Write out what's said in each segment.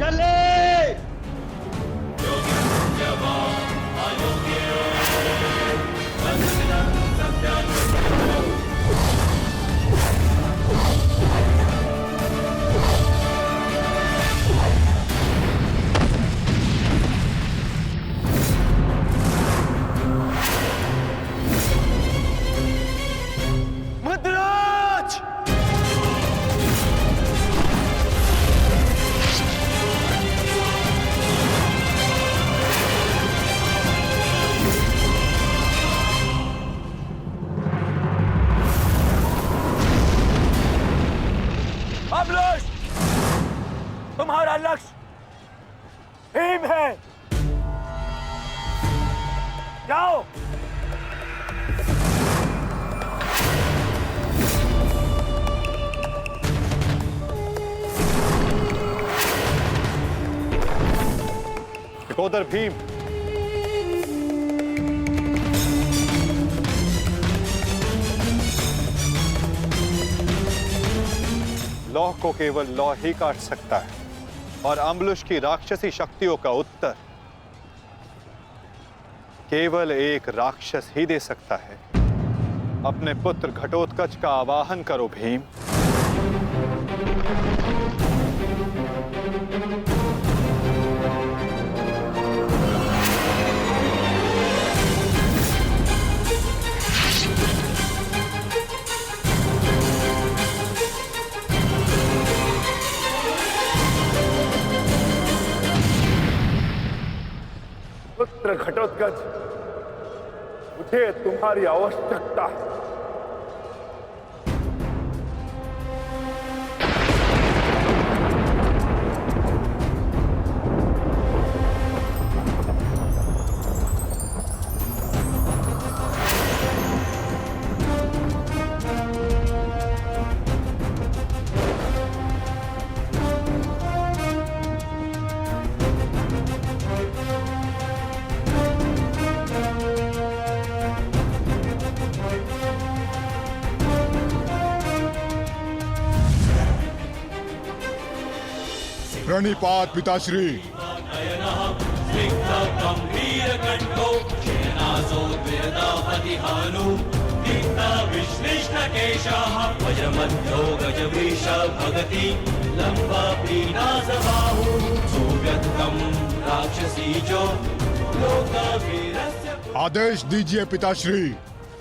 कौशले मद्राज। अमलेश, तुम्हारा लक्ष्य भीम है। जाओ। उधर भीम। लौह को केवल लौह ही काट सकता है और अम्बुश की राक्षसी शक्तियों का उत्तर केवल एक राक्षस ही दे सकता है। अपने पुत्र घटोत्कच का आवाहन करो भीम। पुत्र घटोत्कच, मुझे तुम्हारी आवश्यकता है। प्रणिपात पिताश्री। आदेश दीजिए पिताश्री,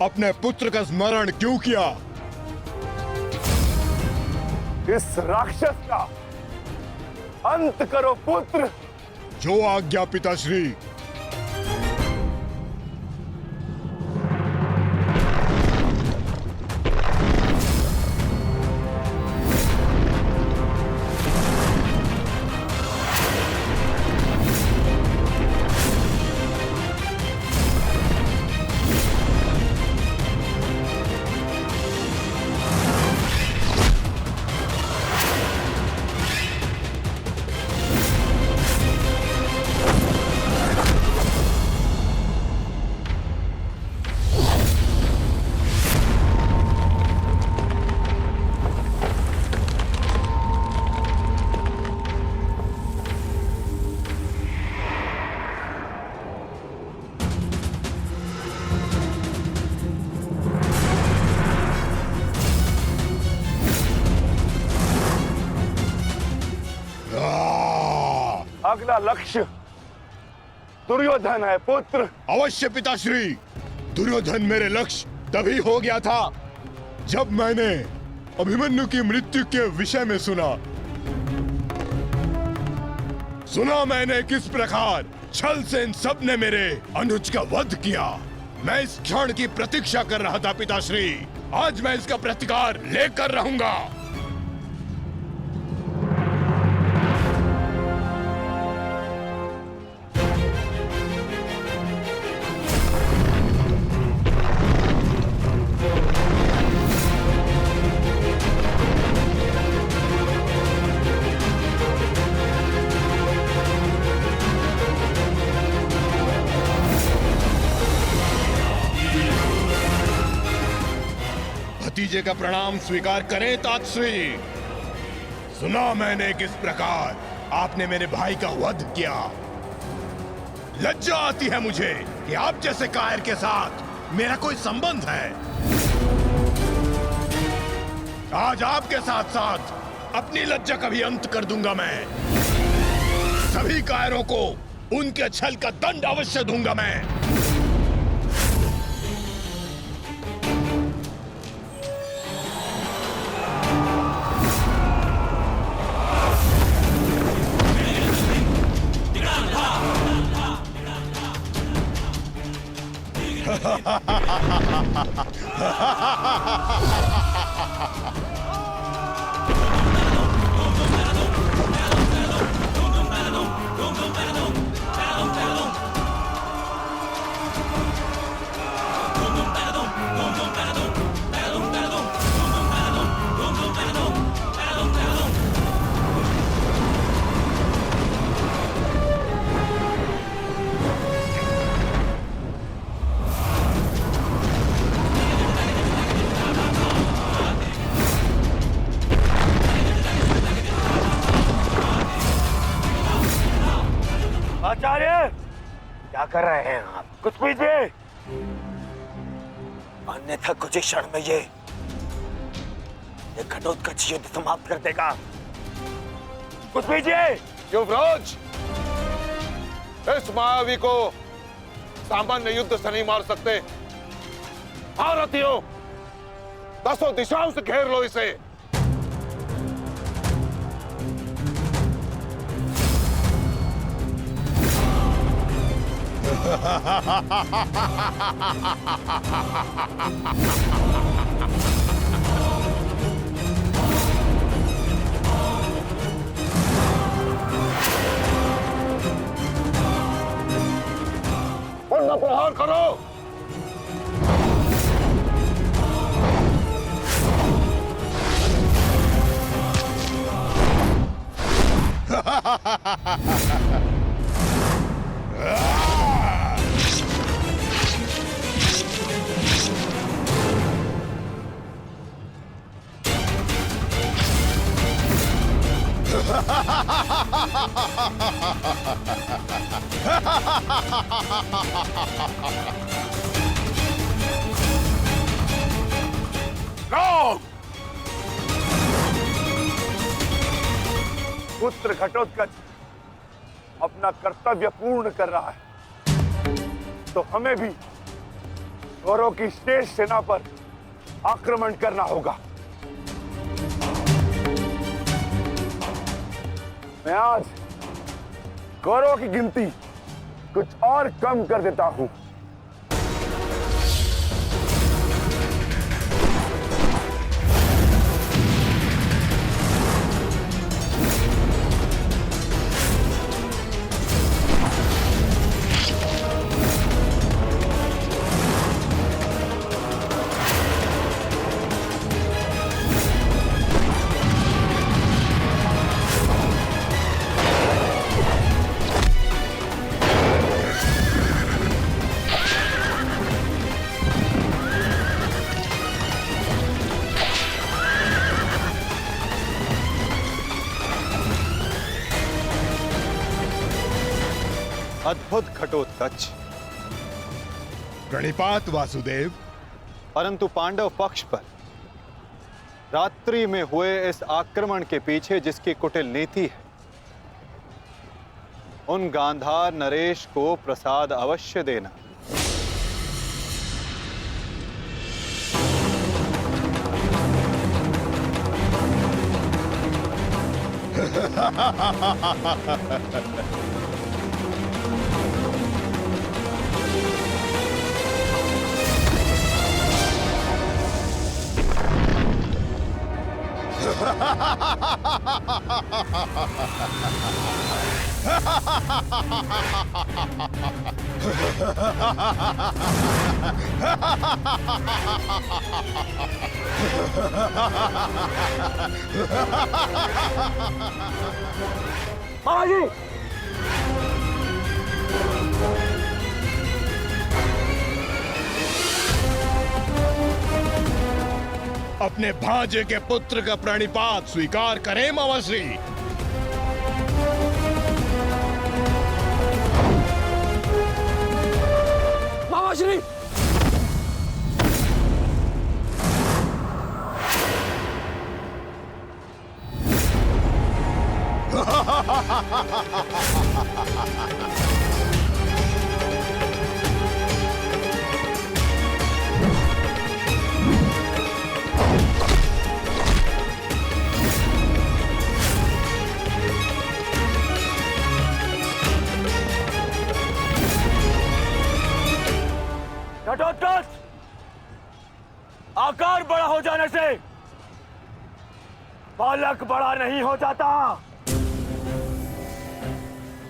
अपने पुत्र का स्मरण क्यों किया? इस राक्षस का अंत करो पुत्र। जो आज्ञा पिताश्री। अगला लक्ष्य दुर्योधन है पुत्र। अवश्य पिताश्री। दुर्योधन मेरे लक्ष्य तभी हो गया था जब मैंने अभिमन्यु की मृत्यु के विषय में सुना मैंने किस प्रकार छल से इन सब ने मेरे अनुज का वध किया। मैं इस क्षण की प्रतीक्षा कर रहा था पिताश्री। आज मैं इसका प्रतिकार लेकर रहूंगा। भतीजे का प्रणाम स्वीकार करें तातश्री। सुना मैंने किस प्रकार आपने मेरे भाई का वध किया। लज्जा आती है मुझे कि आप जैसे कायर के साथ मेरा कोई संबंध है। आज आपके साथ साथ अपनी लज्जा का भी अंत कर दूंगा मैं। सभी कायरों को उनके छल का दंड अवश्य दूंगा मैं। आचार्य, क्या कर रहे हैं आप? कुछ कीजिए, अन्यथा कुछ ही क्षण में ये घटोत्कच युद्ध समाप्त कर देगा। कुछ कीजिए। युवराज, इस मायावी को सामान्य युद्ध से नहीं मार सकते। भारतीयों, 10 दिशाओं से घेर लो इसे। पूर्ण प्रहार करो। पुत्र घटोत्कच अपना कर्तव्य पूर्ण कर रहा है, तो हमें भी कौरवों की शेष सेना पर आक्रमण करना होगा। मैं आज कौरवों की गिनती कुछ और कम कर देता हूं। अद्भुत घटोत्कच, प्रणिपात वासुदेव। परंतु पांडव पक्ष पर रात्रि में हुए इस आक्रमण के पीछे जिसकी कुटिल नीति है, उन गांधार नरेश को प्रसाद अवश्य देना। महाराज, अपने भांजे के पुत्र का प्रणिपात स्वीकार करें मामाश्री। मामाश्री, घटोत्कच, आकार बड़ा हो जाने से बालक बड़ा नहीं हो जाता।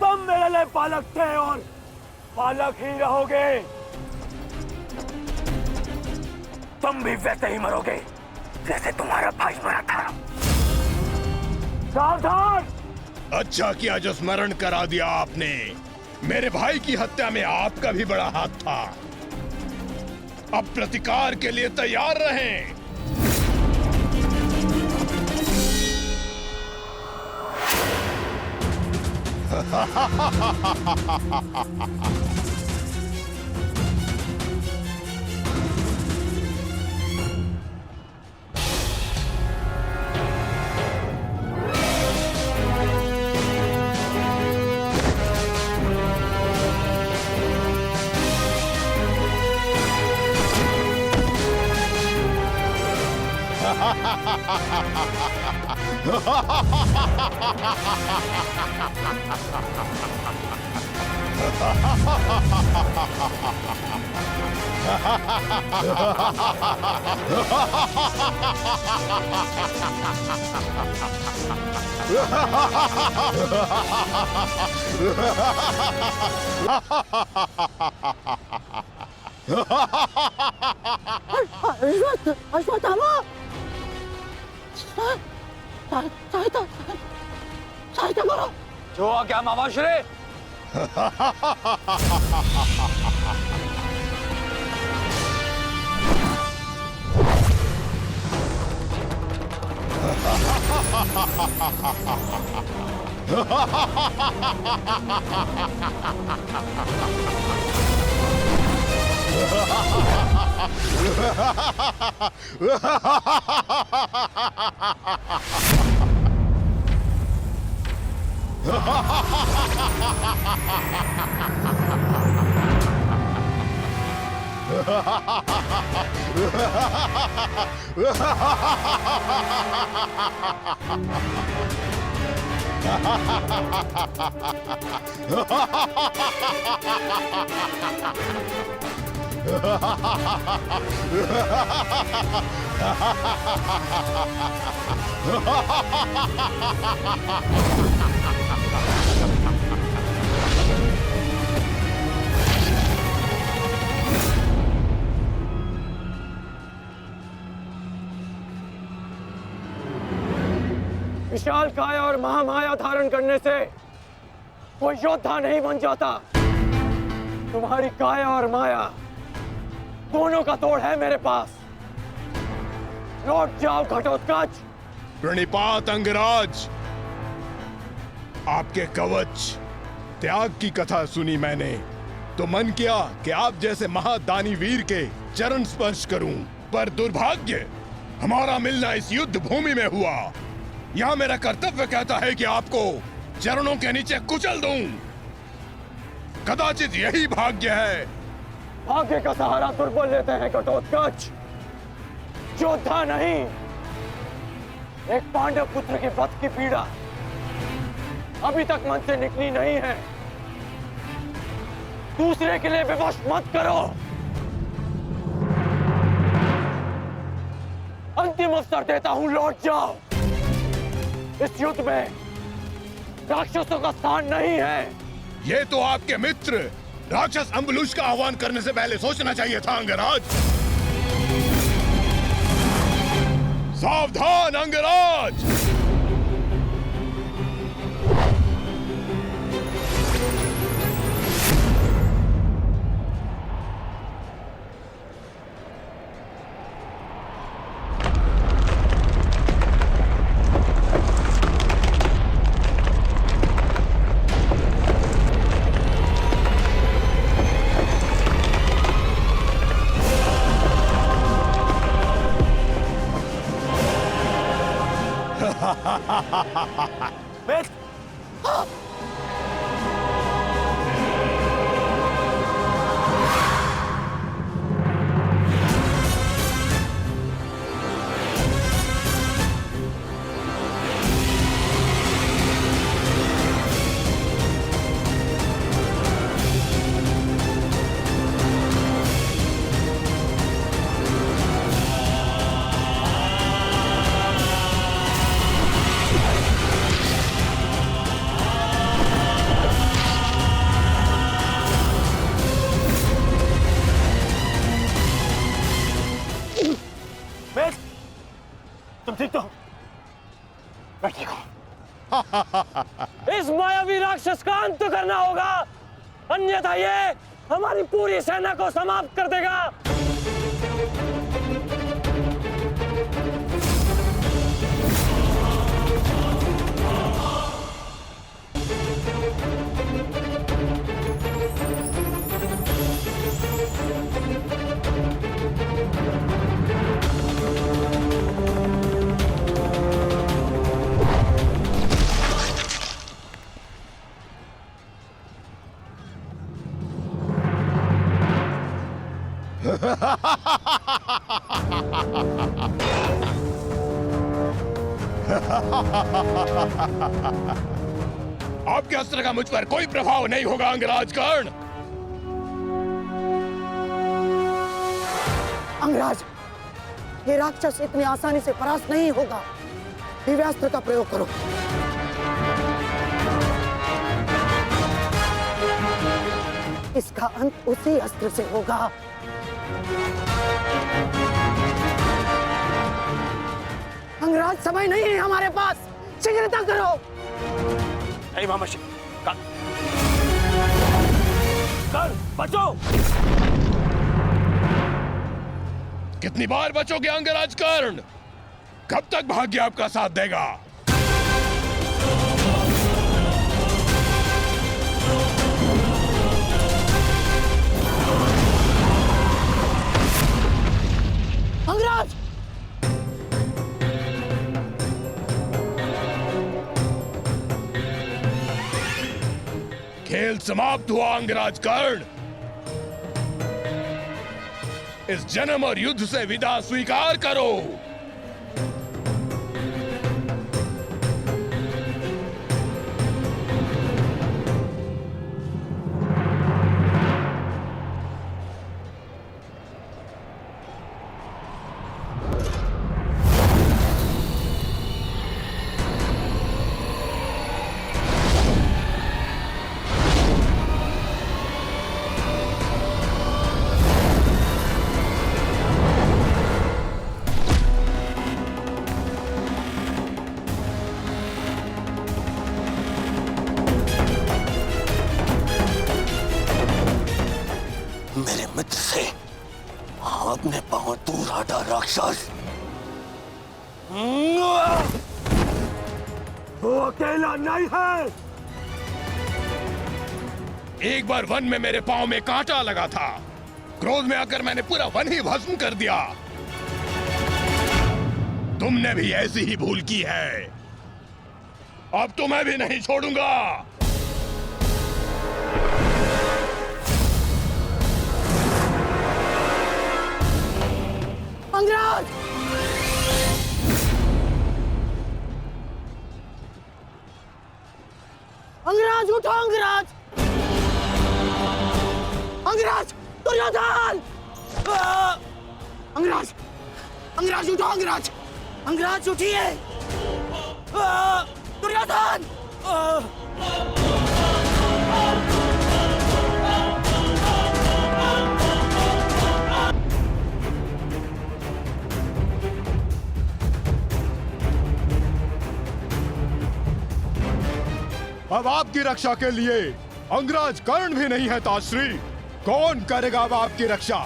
तुम मेरे लिए बालक थे और बालक ही रहोगे। तुम भी वैसे ही मरोगे जैसे तुम्हारा भाई मरा था। सावधान! अच्छा किया जो स्मरण करा दिया आपने। मेरे भाई की हत्या में आपका भी बड़ा हाथ था। अब प्रतिकार के लिए तैयार रहें। अश्वत्थामा! सहायता करो। जो आ गया मामाश्री। विशाल काया और महामाया धारण करने से कोई योद्धा नहीं बन जाता। तुम्हारी काया और माया दोनों का तोड़ है मेरे पास। लौट जाओ घटोत्कच। प्रणिपात अंगराज, आपके कवच त्याग की कथा सुनी मैंने तो मन किया कि आप जैसे महादानी वीर के चरण स्पर्श करूं, पर दुर्भाग्य हमारा मिलना इस युद्ध भूमि में हुआ। यहाँ मेरा कर्तव्य कहता है कि आपको चरणों के नीचे कुचल दूं। कदाचित यही भाग्य है। भाग्य का सहारा दुर्बल लेते हैं घटोत्कच, योद्धा नहीं। एक पांडव पुत्र के वध की पीड़ा अभी तक मन से निकली नहीं है। दूसरे के लिए विवश मत करो। अंतिम अवसर देता हूं, लौट जाओ। इस युद्ध में राक्षसों का स्थान नहीं है। ये तो आपके मित्र राक्षस अम्बुलुष का आह्वान करने से पहले सोचना चाहिए था अंगराज। सावधान अंगराज! मैं तुम ठीक तो हो? मैं ठीक हूं। इस मायावी राक्षस का अंत करना होगा, अन्यथा ये हमारी पूरी सेना को समाप्त कर देगा। आपके अस्त्र का मुझ पर कोई प्रभाव नहीं होगा अंगराज कर्ण। अंगराज, ये राक्षस इतनी आसानी से परास्त नहीं होगा। दिव्यास्त्र का प्रयोग करो। इसका अंत उसी अस्त्र से होगा। अंगराज, समय नहीं है हमारे पास, शीघ्रता करो। नहीं मामाशी, कर बचो। कितनी बार बचोगे अंगराज कर्ण? कब तक भाग्य आपका साथ देगा? अंगराज, खेल समाप्त हुआ अंगराज कर्ण। इस जन्म और युद्ध से विदा स्वीकार करो। मेरे मित्र से अपने पांव दूर हटा राक्षस। वो अकेला नहीं है। एक बार वन में मेरे पांव में कांटा लगा था। क्रोध में आकर मैंने पूरा वन ही भस्म कर दिया। तुमने भी ऐसी ही भूल की है। अब तो मैं भी नहीं छोड़ूंगा। अंगराज, अंगराज उठो। अंगराज, अंगराज, दुर्योधन! अंगराज, अंगराज उठो। अंगराज, अंगराज उठिए। दुर्योधन! अब आपकी रक्षा के लिए अंगराज कर्ण भी नहीं है ताश्री। कौन करेगा अब आपकी रक्षा?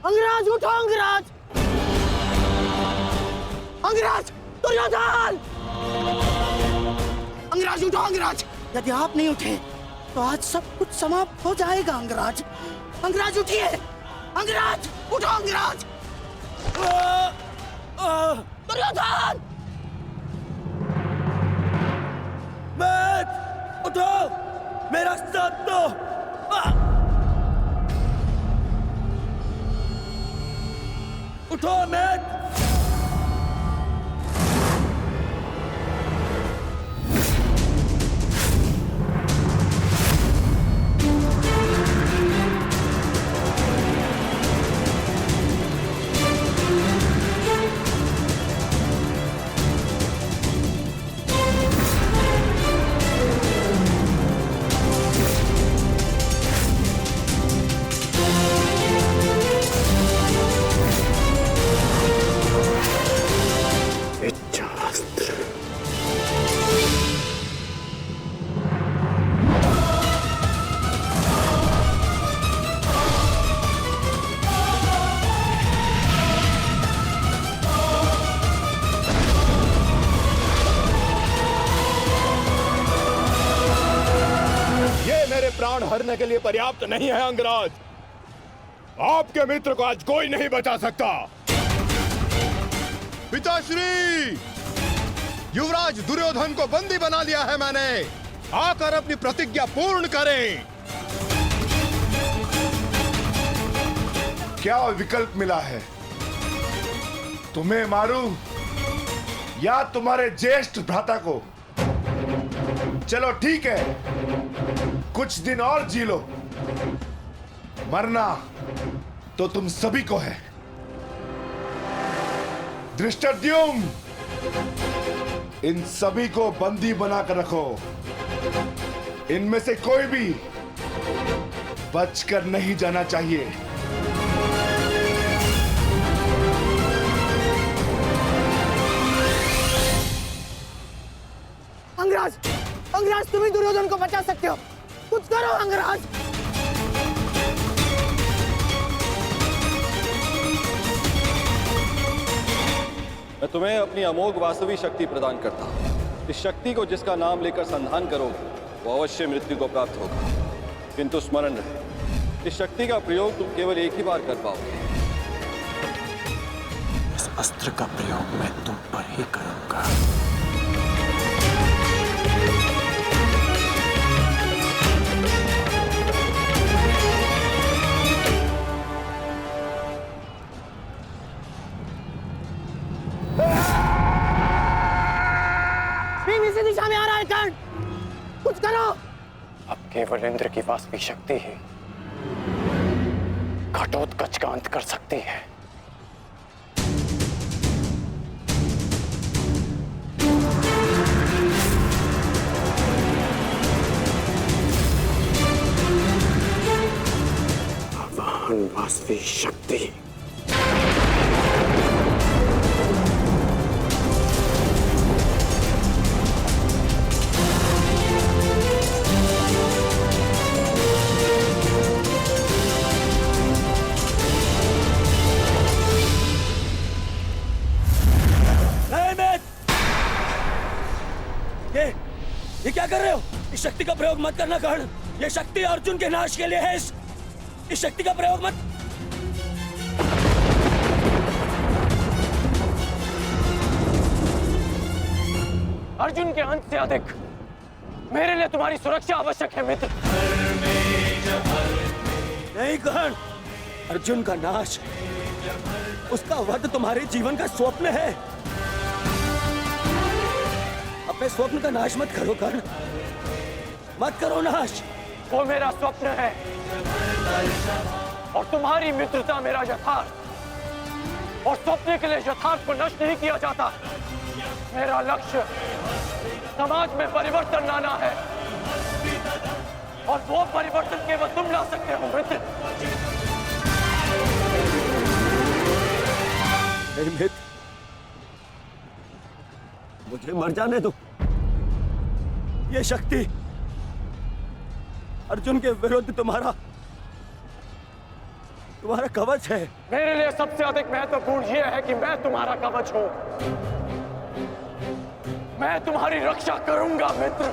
अंगराज उठो। अंगराज, अंगराज, दुर्योधन! अंगराज उठो। अंगराज, यदि आप नहीं उठे तो आज सब कुछ समाप्त हो जाएगा। अंगराज, अंगराज उठिए, अंगराज उठो, अंगराज। दुर्योधन, उठो, मेरा साथ दो। उठो मैट। प्राण हरने के लिए पर्याप्त नहीं है अंगराज। आपके मित्र को आज कोई नहीं बचा सकता। पिताश्री, युवराज दुर्योधन को बंदी बना लिया है मैंने। आकर अपनी प्रतिज्ञा पूर्ण करें। क्या विकल्प मिला है? तुम्हें मारूं या तुम्हारे ज्येष्ठ भ्राता को? चलो ठीक है, कुछ दिन और जी लो। मरना तो तुम सभी को है। धृष्टद्युम्न, इन सभी को बंदी बनाकर रखो। इनमें से कोई भी बचकर नहीं जाना चाहिए। अंगराज, अंगराज, तुम ही दुर्योधन को बचा सकते हो। कुछ करो अंगराज। मैं तुम्हें अपनी अमोघ वास्तविक शक्ति प्रदान करता हूँ। इस शक्ति को जिसका नाम लेकर संधान करोगे वो अवश्य मृत्यु को प्राप्त होगा। किंतु स्मरण रहे, इस शक्ति का प्रयोग तुम केवल एक ही बार कर पाओगे। इस अस्त्र का प्रयोग मैं तुम पर ही करूंगा। इसी दिशा में आ रहा है कर्ण, कुछ करो। अब केवल इंद्र की वास्तविक शक्ति ही घटोत्कच का अंत कर सकती है। आवाहन वास्तविक शक्ति। ये क्या कर रहे हो? इस शक्ति का प्रयोग मत करना कर्ण। ये शक्ति अर्जुन के नाश के लिए है। इस शक्ति का प्रयोग मत। अर्जुन के अंत से अधिक मेरे लिए तुम्हारी सुरक्षा आवश्यक है मित्र। नहीं कर्ण, अर्जुन का नाश, उसका वध तुम्हारे जीवन का स्वप्न है। अपने स्वप्न का नाश मत करो कर्ण, मत करो नाश। वो मेरा स्वप्न है और तुम्हारी मित्रता मेरा यथार्थ। और स्वप्न के लिए यथार्थ को नष्ट नहीं किया जाता। मेरा लक्ष्य समाज में परिवर्तन लाना है और वो परिवर्तन केवल तुम ला सकते हो मित्र। मित्र, मुझे मर जाने दो। ये शक्ति अर्जुन के विरुद्ध तुम्हारा कवच है। मेरे लिए सबसे अधिक महत्वपूर्ण यह है कि मैं तुम्हारा कवच हूं। मैं तुम्हारी रक्षा करूंगा मित्र।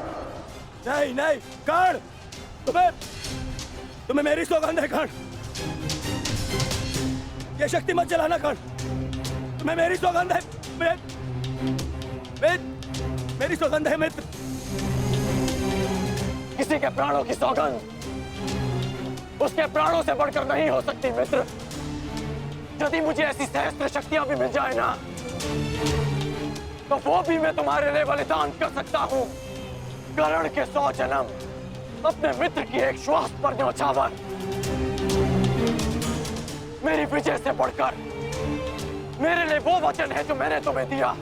नहीं नहीं कर्ण, तुम्हें मेरी सौगंध है कर्ण। ये शक्ति मत जलाना कर्ण। मैं मेरी सौगंध है, मेरी सौगंध है मित्र। किसी के प्राणों की सौगंध उसके प्राणों से बढ़कर नहीं हो सकती मित्र। यदि मुझे ऐसी सहस्त्र शक्तियां भी मिल जाए ना, तो वो भी मैं तुम्हारे लिए बलिदान कर सकता हूं। कर्ण के 100 जन्म अपने मित्र की एक श्वास पर न्यौछावर। मेरी विजय से बढ़कर मेरे लिए वो वचन है जो मैंने तुम्हें दिया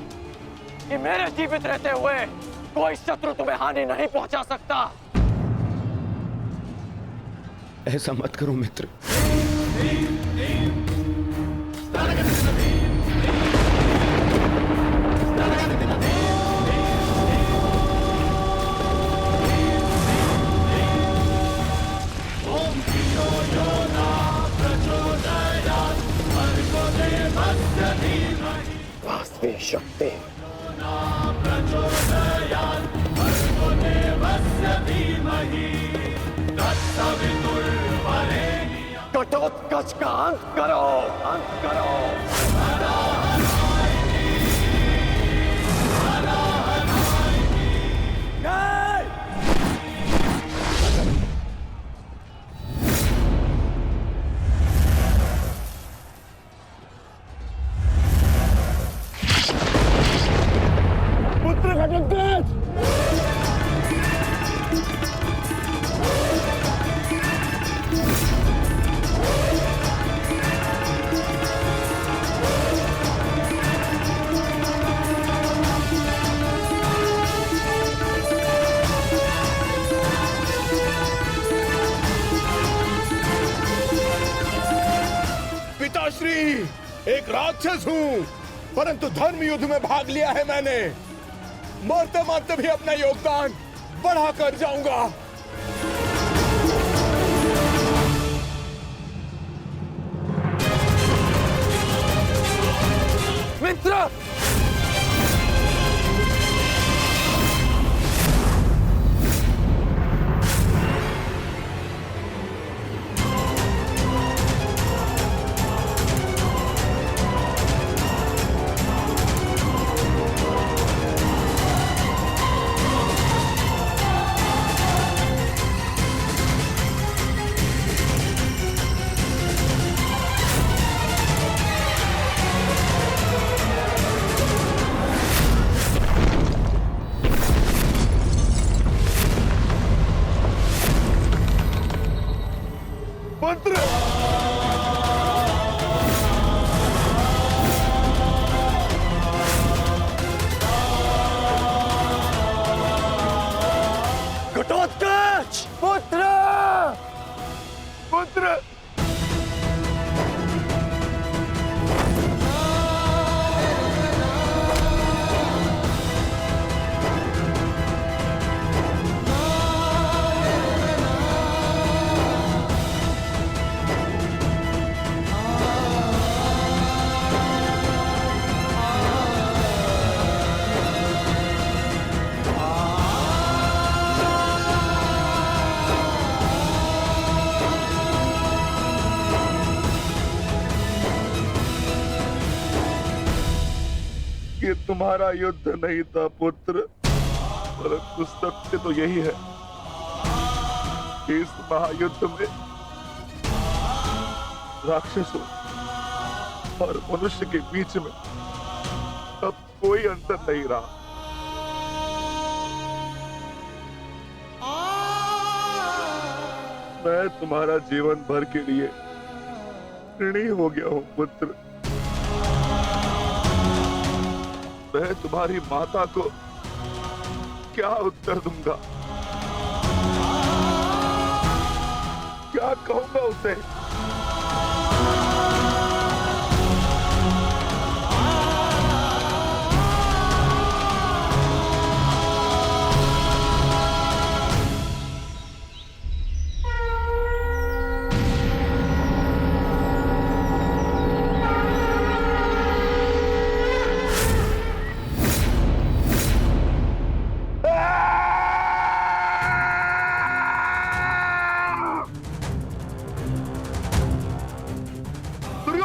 कि मेरे जीवित रहते हुए कोई शत्रु तुम्हें हानि नहीं पहुंचा सकता। ऐसा मत करो मित्र। वास्तविक शक्ति घटोत्कच का अंत करो, अंत करो। पुत्र घटोत्कच! पिताश्री, एक राक्षस हूँ, परंतु धर्म युद्ध में भाग लिया है मैंने। मरते मरते भी अपना योगदान बढ़ा कर जाऊंगा। मित्र, पुत्र! घटोत्कच! पुत्र! पुत्र! ये तुम्हारा युद्ध नहीं था पुत्र, परंतु सत्य तो यही है कि इस महायुद्ध में राक्षसों और मनुष्य के बीच में अब कोई अंतर नहीं रहा। मैं तुम्हारा जीवन भर के लिए ऋणी हो गया हूं पुत्र। मैं तुम्हारी माता को क्या उत्तर दूंगा, क्या कहूंगा उसे?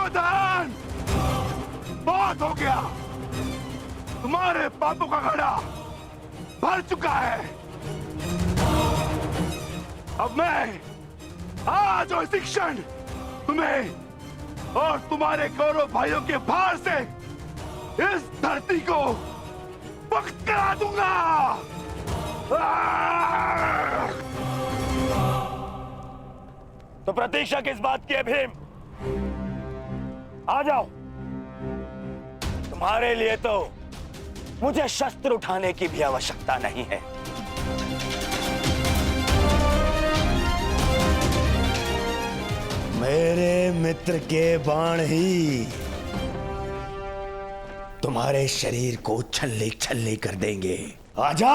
दुर्योधन, बहुत हो गया। तुम्हारे पापों का घड़ा भर चुका है। अब मैं आज और इसी क्षण तुम्हें और तुम्हारे कौरव भाइयों के भार से इस धरती को मुक्त करा दूंगा। तो प्रतीक्षा किस बात की है भीम? आ जाओ। तुम्हारे लिए तो मुझे शस्त्र उठाने की भी आवश्यकता नहीं है। मेरे मित्र के बाण ही तुम्हारे शरीर को छल्ले छल्ले कर देंगे। आजा।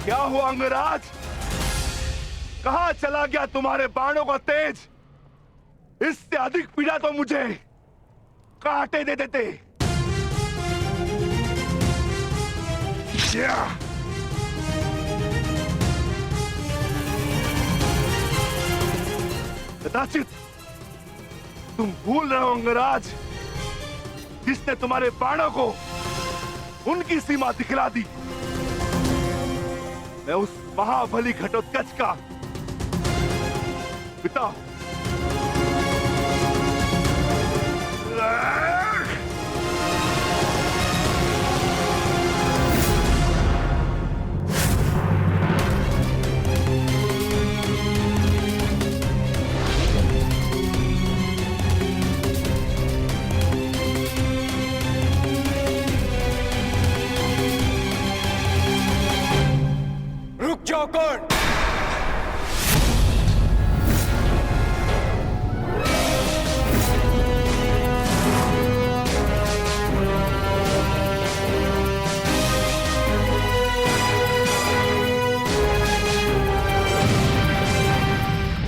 क्या हुआ अंगराज? कहां चला गया तुम्हारे बाणों का तेज? इससे अधिक पीड़ा तो मुझे कांटे दे देते। कदाचित तुम भूल रहे हो अंगराज, जिसने तुम्हारे बाणों को उनकी सीमा दिखला दी। मैं उस महाबली घटोत्कच का पिता हूं। रुक जाओ कौन?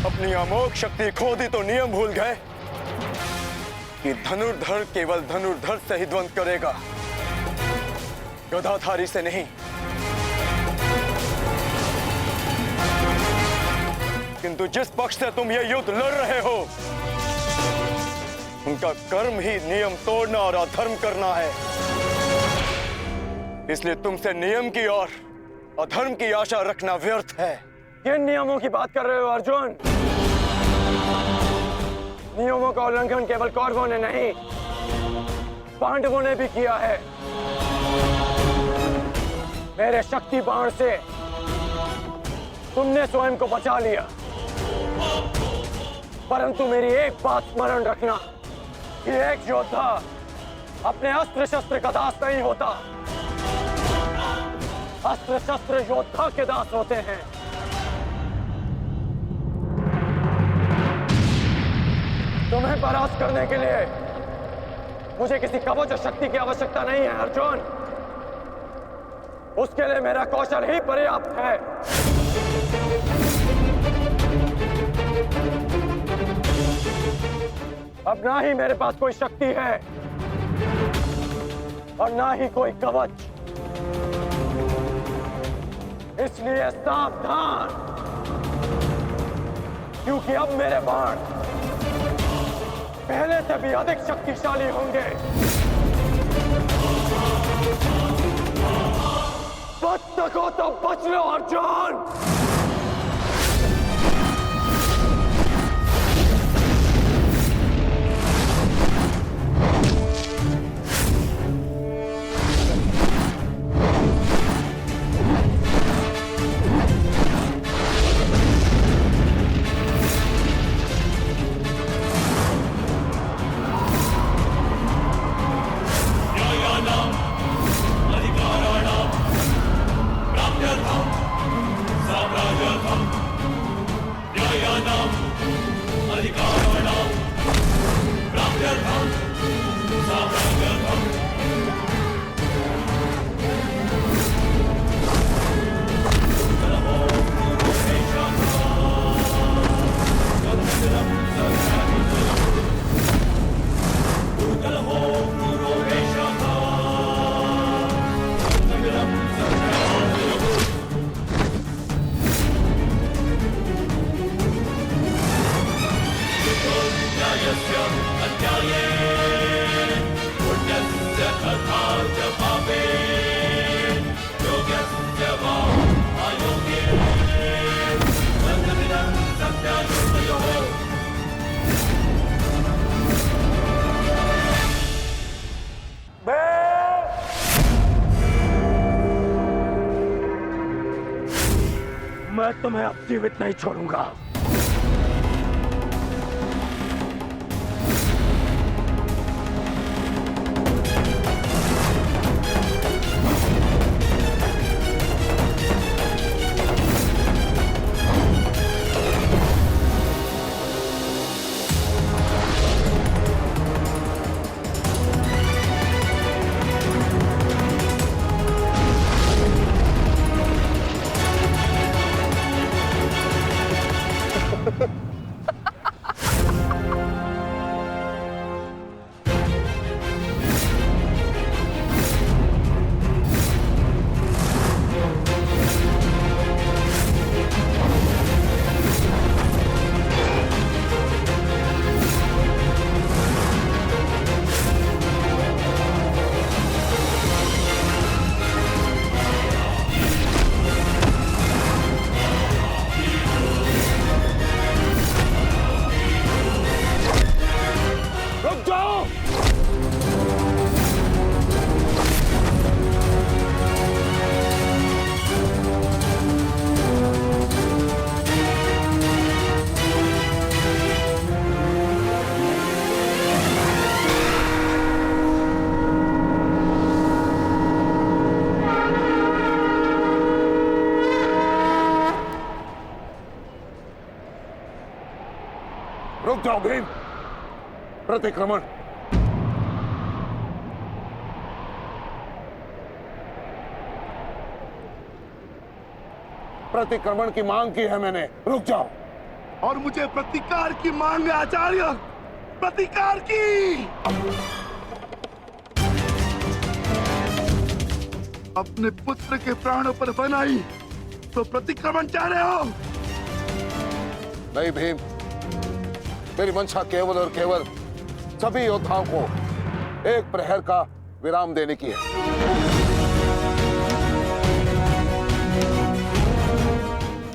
अपनी अमोघ शक्ति खो दी तो नियम भूल गए कि धनुर्धर केवल धनुर्धर से ही द्वंद करेगा, गदाधारी से नहीं। किंतु जिस पक्ष से तुम ये युद्ध लड़ रहे हो, उनका कर्म ही नियम तोड़ना और अधर्म करना है। इसलिए तुमसे नियम की और अधर्म की आशा रखना व्यर्थ है। किन नियमों की बात कर रहे हो अर्जुन? नियमों का उल्लंघन केवल कौरवों ने नहीं, पांडवों ने भी किया है। मेरे शक्ति बाण से तुमने स्वयं को बचा लिया, परंतु मेरी एक बात स्मरण रखना कि एक योद्धा अपने अस्त्र शस्त्र का दास नहीं होता। अस्त्र शस्त्र योद्धा के दास होते हैं। तुम्हें परास्त करने के लिए मुझे किसी कवच शक्ति की आवश्यकता नहीं है अर्जुन। उसके लिए मेरा कौशल ही पर्याप्त है। अब ना ही मेरे पास कोई शक्ति है और ना ही कोई कवच, इसलिए सावधान, क्योंकि अब मेरे बाण पहले से भी अधिक शक्तिशाली होंगे। बच सको तो बच लो अर्जुन। तक तुम्हें अब जीवित नहीं छोड़ूंगा। रुक जाओ भीम, प्रतिक्रमण। प्रतिक्रमण की मांग की है मैंने, रुक जाओ। और मुझे प्रतिकार की मांग है आचार्य, प्रतिकार की। अपने पुत्र के प्राणों पर बनाई तो प्रतिक्रमण चाह रहे हो? नहीं भीम, मेरी मंशा केवल और केवल सभी योद्धाओं को एक प्रहर का विराम देने की है।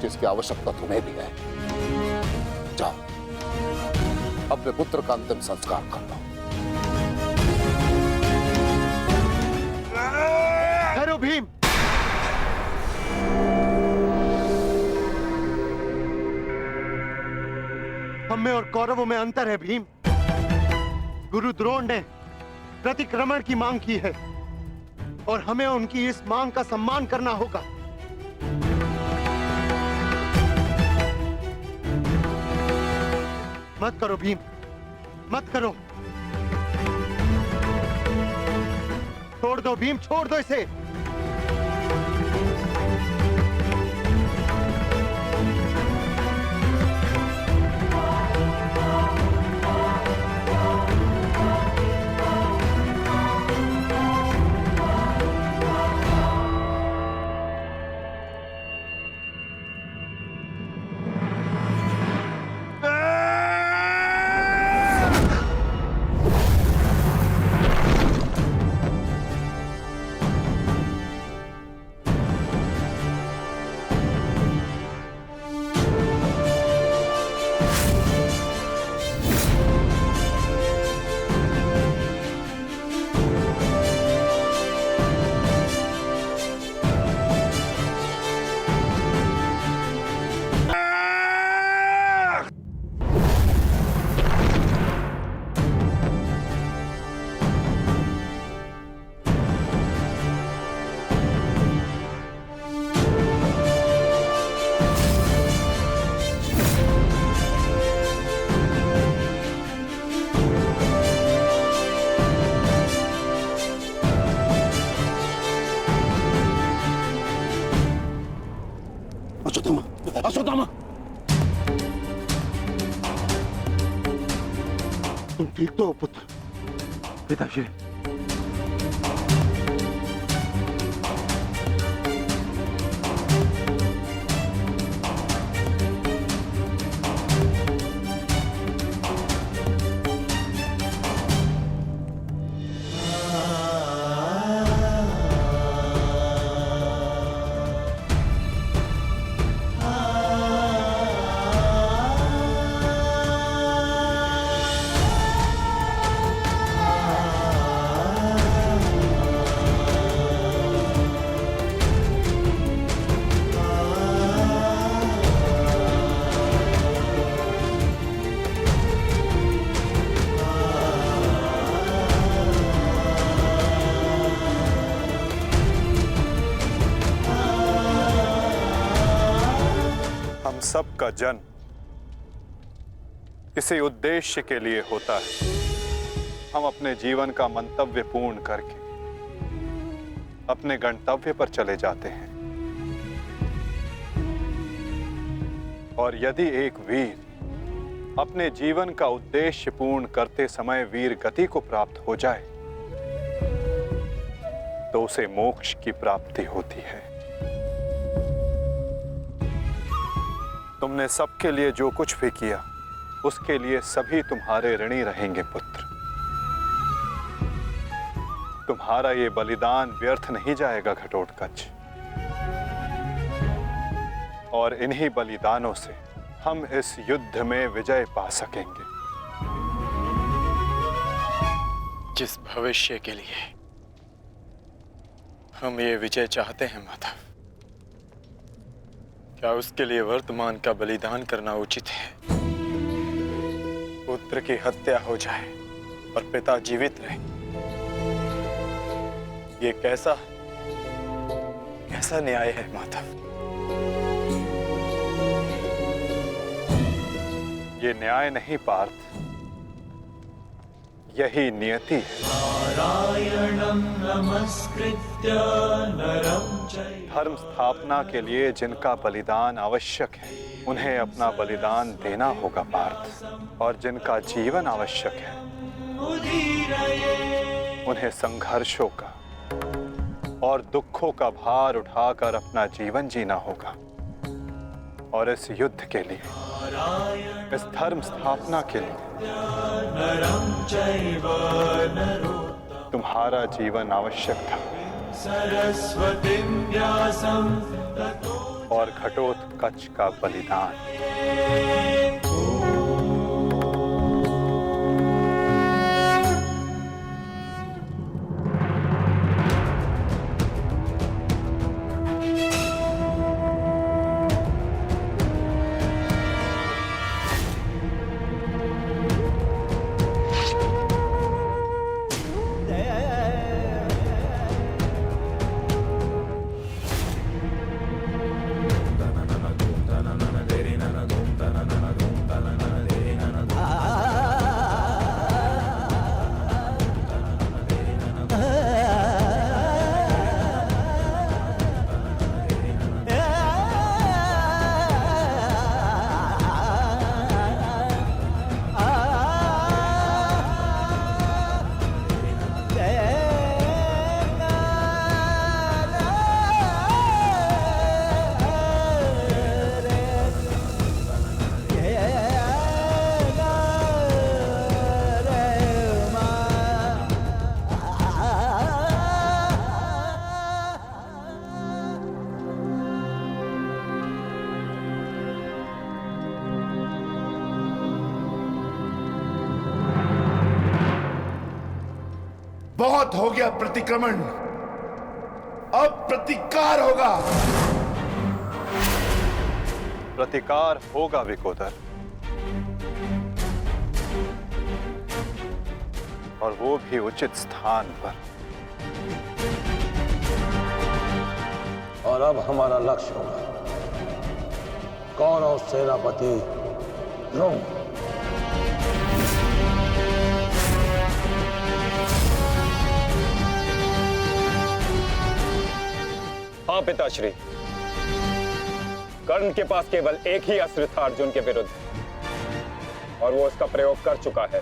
जिसकी आवश्यकता तुम्हें भी है। जाओ, अपने पुत्र का अंतिम संस्कार कर लो। करो भीम। हम में और कौरवों में अंतर है भीम। गुरु द्रोण ने प्रतिक्रमण की मांग की है और हमें उनकी इस मांग का सम्मान करना होगा। मत करो भीम, मत करो। छोड़ दो भीम, छोड़ दो इसे। अश्वत्थामा, तुम ठीक तो हो पुत्र? पिताश्री, सबका जन्म किसी उद्देश्य के लिए होता है। हम अपने जीवन का मंतव्य पूर्ण करके अपने गंतव्य पर चले जाते हैं। और यदि एक वीर अपने जीवन का उद्देश्य पूर्ण करते समय वीर गति को प्राप्त हो जाए तो उसे मोक्ष की प्राप्ति होती है। तुमने सबके लिए जो कुछ भी किया उसके लिए सभी तुम्हारे ऋणी रहेंगे पुत्र। तुम्हारा ये बलिदान व्यर्थ नहीं जाएगा घटोत्कच। और इन्हीं बलिदानों से हम इस युद्ध में विजय पा सकेंगे। जिस भविष्य के लिए हम ये विजय चाहते हैं माधव, क्या उसके लिए वर्तमान का बलिदान करना उचित है? पुत्र की हत्या हो जाए और पिता जीवित रहे, ये कैसा न्याय है माधव? ये न्याय नहीं पार्थ, यही नियति है। धर्म स्थापना के लिए जिनका बलिदान आवश्यक है उन्हें अपना बलिदान देना होगा पार्थ। और जिनका जीवन आवश्यक है उन्हें संघर्षों का और दुखों का भार उठाकर अपना जीवन जीना होगा। और इस युद्ध के लिए, इस धर्म स्थापना के लिए तुम्हारा जीवन आवश्यक था। और घटोत्कच का बलिदान। बहुत हो गया प्रतिक्रमण, अब प्रतिकार होगा। प्रतिकार होगा विकोदर, और वो भी उचित स्थान पर। और अब हमारा लक्ष्य होगा कौरव सेनापति द्रोण। हाँ पिताश्री, कर्ण के पास केवल एक ही अस्त्र था अर्जुन के विरुद्ध, और वो उसका प्रयोग कर चुका है।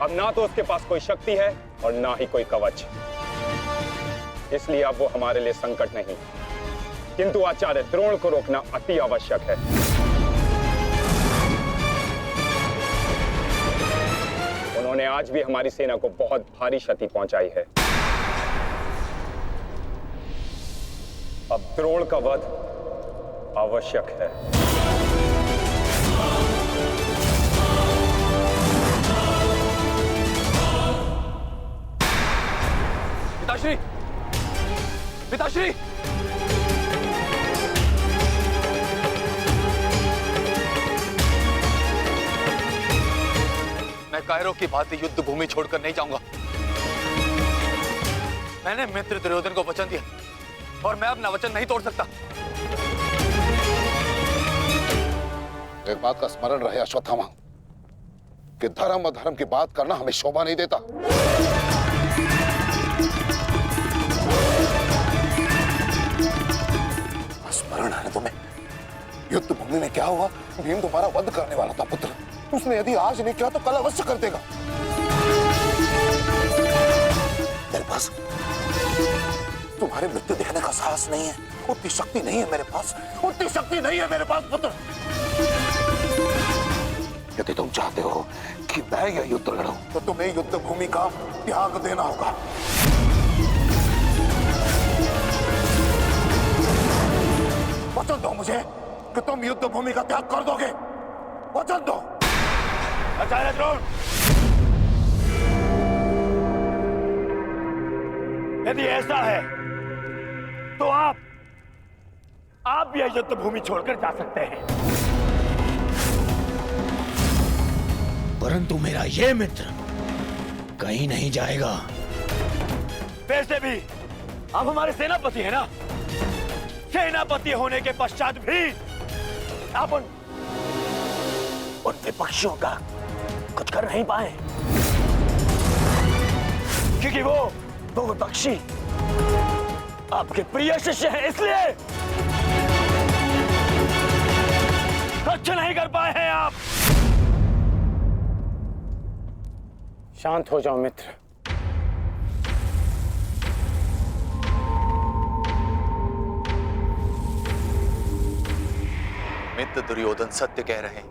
अब ना तो उसके पास कोई शक्ति है और ना ही कोई कवच, इसलिए अब वो हमारे लिए संकट नहीं, किंतु आचार्य द्रोण को रोकना अति आवश्यक है। उन्होंने आज भी हमारी सेना को बहुत भारी क्षति पहुंचाई है। अब द्रोण का वध आवश्यक है। पिताश्री, पिताश्री! मैं कायरो की भांति युद्ध भूमि छोड़कर नहीं जाऊंगा। मैंने मित्र दुर्योधन को वचन दिया और मैं अपना वचन नहीं तोड़ सकता। एक बात का स्मरण रहे अश्वत्थामा कि धर्म और धर्म की बात करना हमें शोभा नहीं देता। स्मरण है तुम्हें युद्ध भूमि में क्या हुआ? भीम तुम्हारा वध करने वाला था पुत्र। उसने यदि आज नहीं किया तो कल अवश्य कर देगा। मेरे पास तुम्हारे मृत्यु देखने का साहस नहीं है, उतनी शक्ति नहीं है मेरे पास, उतनी शक्ति नहीं है मेरे पास पुत्र। यदि तुम चाहते हो कि मैं यह युद्ध लड़ूं, तो तुम्हें युद्ध भूमि का त्याग देना होगा। वचन दो मुझे कि तुम युद्ध भूमि का त्याग कर दोगे। वचन दो। आचार्य द्रोण, यदि ऐसा है तो आप यह युद्ध भूमि छोड़कर जा सकते हैं, परंतु मेरा ये मित्र कहीं नहीं जाएगा। वैसे भी आप हमारे सेनापति हैं ना। सेनापति होने के पश्चात भी आप उन विपक्षियों का कुछ कर नहीं पाए, क्योंकि वो विपक्षी आपके प्रिय शिष्य हैं, इसलिए कुछ नहीं कर पाए हैं आप। शांत हो जाओ मित्र। मित्र दुर्योधन सत्य कह रहे हैं।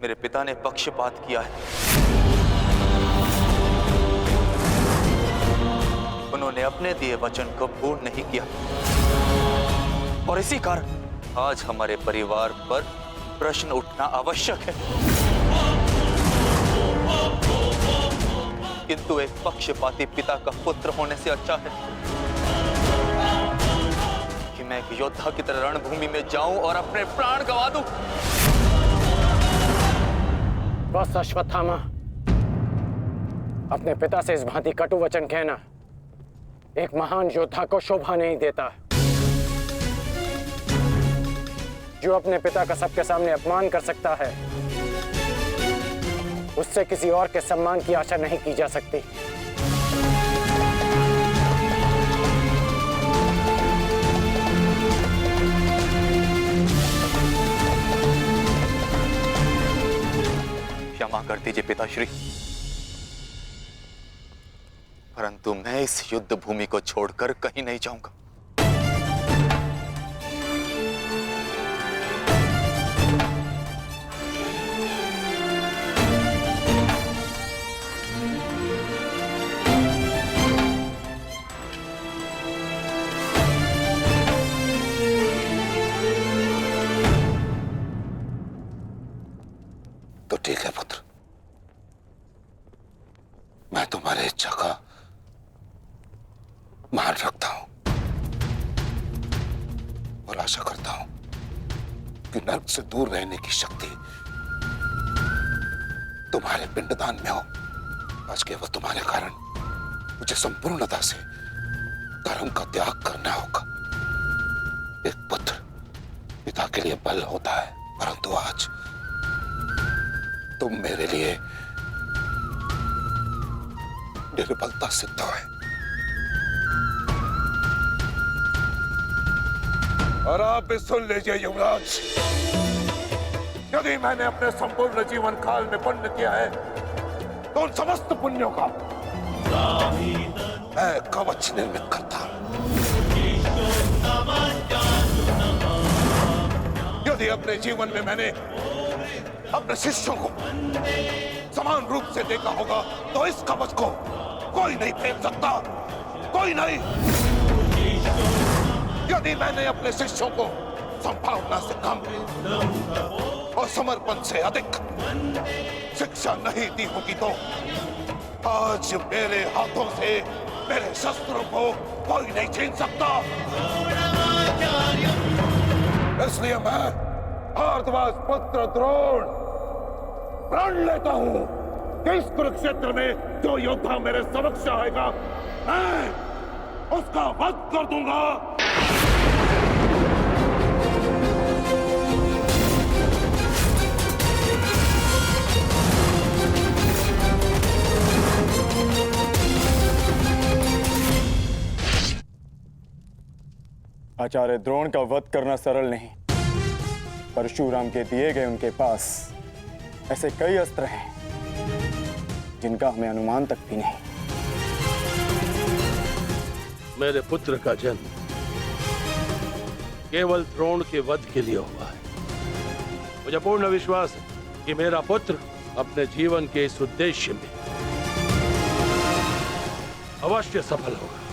मेरे पिता ने पक्षपात किया है। उन्होंने अपने दिए वचन को पूर्ण नहीं किया और इसी कारण आज हमारे परिवार पर प्रश्न उठना आवश्यक है। किंतु एक पक्षपाती पिता का पुत्र होने से अच्छा है कि मैं एक योद्धा की तरह रणभूमि में जाऊं और अपने प्राण गंवा दूं। बस अश्वत्थामा, अपने पिता से इस भांति कटु वचन कहना एक महान योद्धा को शोभा नहीं देता। जो अपने पिता का सबके सामने अपमान कर सकता है, उससे किसी और के सम्मान की आशा नहीं की जा सकती। क्षमा कर दीजिए पिताश्री, परंतु मैं इस युद्ध भूमि को छोड़कर कहीं नहीं जाऊंगा। तो ठीक है पुत्र, मैं तुम्हारी इच्छा का मान रखता हूं और आशा करता हूं कि नर्क से दूर रहने की शक्ति तुम्हारे पिंडदान में हो। आज केवल तुम्हारे कारण मुझे संपूर्णता से धर्म का त्याग करना होगा। एक पुत्र पिता के लिए बल होता है, परंतु आज तुम मेरे लिए निर्बलता सिद्ध है। और आप भी सुन लीजिए युवराज, यदि मैंने अपने संपूर्ण जीवन काल में पुण्य किया है तो उन समस्त पुण्यों का मैं कवच निर्मित करता हूं। यदि अपने जीवन में मैंने अपने शिष्यों को समान रूप से देखा होगा तो इस कवच को कोई नहीं फेंक सकता, कोई नहीं। यदि मैंने अपने शिष्यों को संभावना से कम और समर्पण से अधिक शिक्षा नहीं दी होगी तो आज मेरे हाथों से मेरे शस्त्रों को कोई नहीं छीन सकता। इसलिए मैं भारद्वाज पुत्र द्रोण प्रण लेता हूं कि इस कुरुक्षेत्र में जो योद्धा मेरे समक्ष आएगा मैं उसका वध कर दूंगा। आचार्य द्रोण का वध करना सरल नहीं। परशुराम के दिए गए उनके पास ऐसे कई अस्त्र हैं जिनका हमें अनुमान तक भी नहीं। मेरे पुत्र का जन्म केवल द्रोण के वध के लिए हुआ है। मुझे पूर्ण विश्वास है कि मेरा पुत्र अपने जीवन के इस उद्देश्य में अवश्य सफल होगा।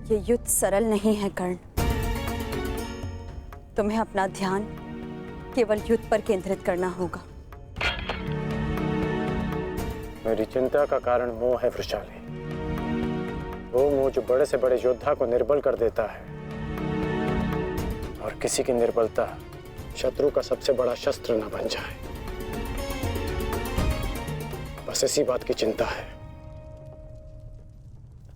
ये युद्ध सरल नहीं है कर्ण। तुम्हें अपना ध्यान केवल युद्ध पर केंद्रित करना होगा। मेरी चिंता का कारण मोह है वृषाली। वो मोह जो बड़े से बड़े योद्धा को निर्बल कर देता है, और किसी की निर्बलता शत्रु का सबसे बड़ा शस्त्र न बन जाए। बस इसी बात की चिंता है।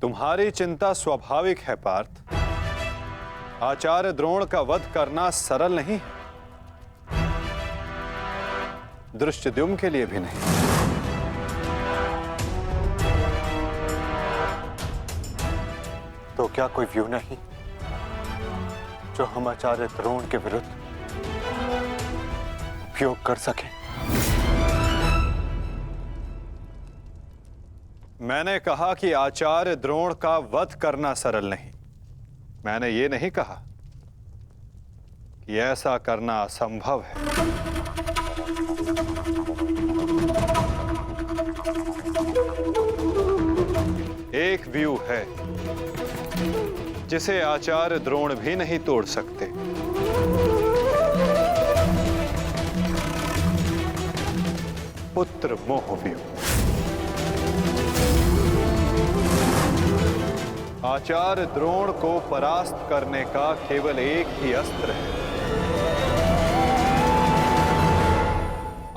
तुम्हारी चिंता स्वाभाविक है पार्थ। आचार्य द्रोण का वध करना सरल नहीं है, दृष्टद्युम्न के लिए भी नहीं। तो क्या कोई व्यू नहीं जो हम आचार्य द्रोण के विरुद्ध उपयोग कर सके? मैंने कहा कि आचार्य द्रोण का वध करना सरल नहीं। मैंने ये नहीं कहा कि ऐसा करना असंभव है। एक व्यू है जिसे आचार्य द्रोण भी नहीं तोड़ सकते। पुत्र मोह व्यू। आचार्य द्रोण को परास्त करने का केवल एक ही अस्त्र है,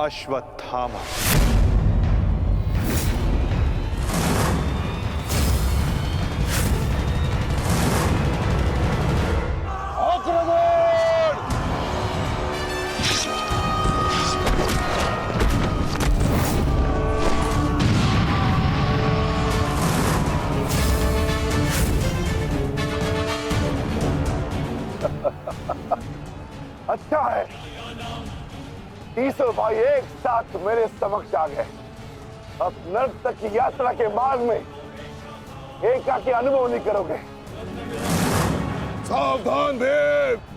अश्वत्थामा। अच्छा है, तीसों भाई एक साथ मेरे समक्ष आ गए। अब नर्क तक की यात्रा के बाद में एकाकी अनुभव नहीं करोगे। सावधान भीम।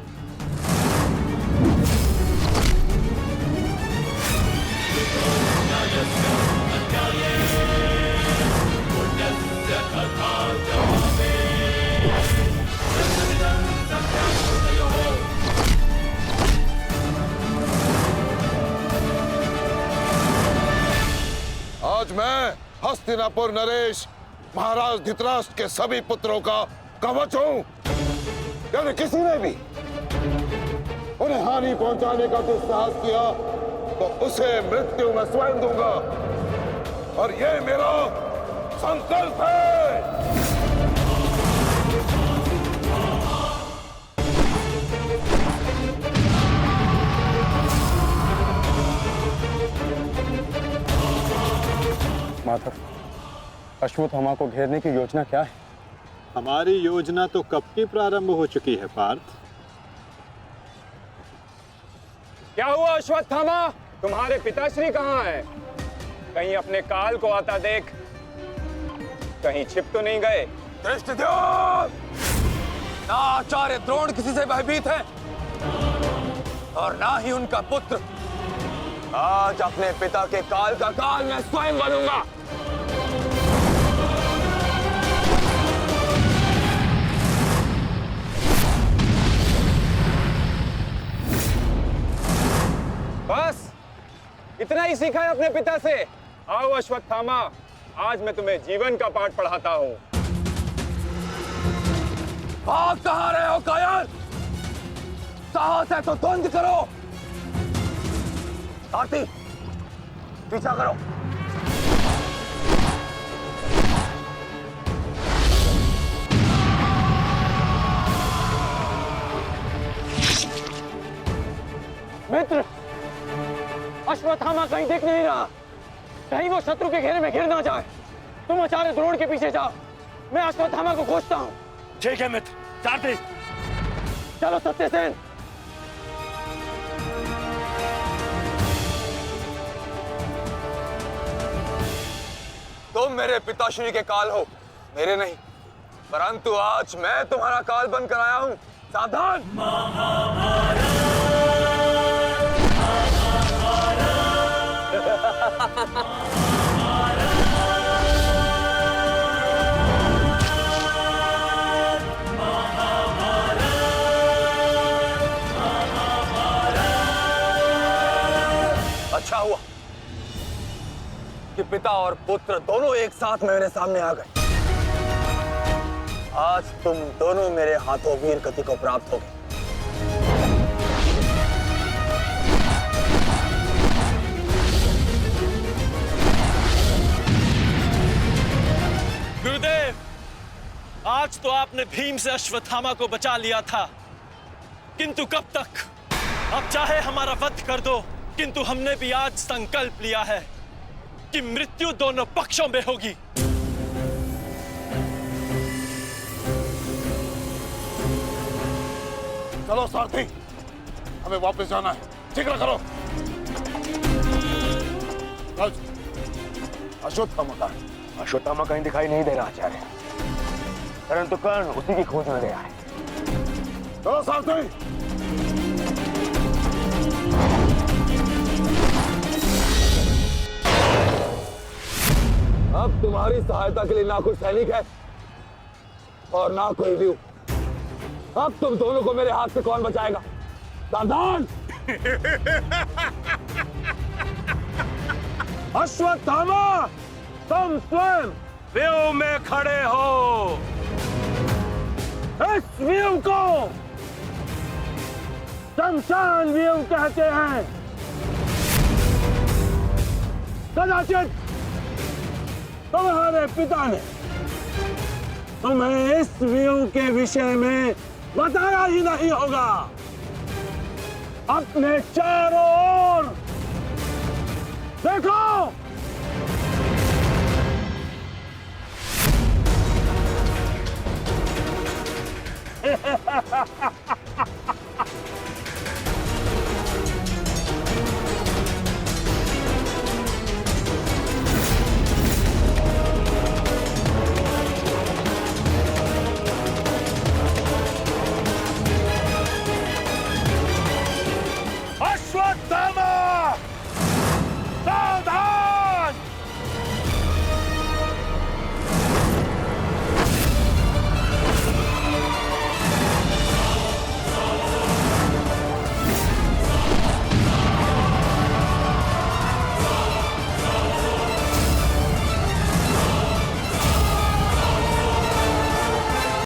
आज मैं हस्तिनापुर नरेश महाराज धृतराष्ट्र के सभी पुत्रों का कवच हूं। यदि किसी ने भी उन्हें हानि पहुंचाने का दुस्साहस किया तो उसे मृत्यु में स्वयं दूंगा, और ये मेरा संकल्प है। माधव, अश्वत्थामा को घेरने की योजना क्या है? हमारी योजना तो कब की प्रारंभ हो चुकी है पार्थ। क्या हुआ अश्वत्थामा? तुम्हारे पिताश्री कहाँ हैं? कहीं अपने काल को आता देख कहीं छिप तो नहीं गए? धृष्टद्युम्न! ना आचार्य द्रोण किसी से भयभीत है और ना ही उनका पुत्र। आज अपने पिता के काल का काल मैं स्वयं बनूंगा। बस इतना ही सीखा है अपने पिता से? आओ अश्वत्थामा, आज मैं तुम्हें जीवन का पाठ पढ़ाता हूं। भाग कहां रहे हो कायर? साहस है तो द्वंद्व करो। आरती, पीछा करो। मित्र, अश्वत्थामा कहीं दिख नहीं रहा। कहीं वो शत्रु के घेरे में गिर ना जाए। तुम आचार्य द्रोण के पीछे जाओ, मैं अश्वत्थामा को खोजता हूँ। ठीक है मित्र, जाते। चलो सत्यसेन। तुम मेरे पिताश्री के काल हो, मेरे नहीं। परंतु आज मैं तुम्हारा काल बनकर आया हूं। सावधान। अच्छा हुआ कि पिता और पुत्र दोनों एक साथ मेरे सामने आ गए। आज तुम दोनों मेरे हाथों वीर गति को प्राप्त होगे। गुरुदेव, आज तो आपने भीम से अश्वत्थामा को बचा लिया था, किंतु कब तक? अब चाहे हमारा वध कर दो, किंतु हमने भी आज संकल्प लिया है कि मृत्यु दोनों पक्षों में होगी। चलो सारथी, हमें वापस जाना है। शीघ्र करो। अश्वत्थामा का अश्वत्थामा कहीं दिखाई नहीं दे रहा आचार्य, परंतु कर्ण उसी की खोज में गया है। चलो सारथी। अब तुम्हारी सहायता के लिए ना कोई सैनिक है और ना कोई व्यू। अब तुम दोनों को मेरे हाथ से कौन बचाएगा? सावधान। अश्वत्थामा, तुम स्वयं व्यू में खड़े हो। इस व्यू को शमशान व्यू कहते हैं। कदाचित तुम्हारे पिता ने तुम्हें इस व्यू के विषय में बताया ही नहीं होगा। अपने चारों ओर देखो। अश्वत्थामा!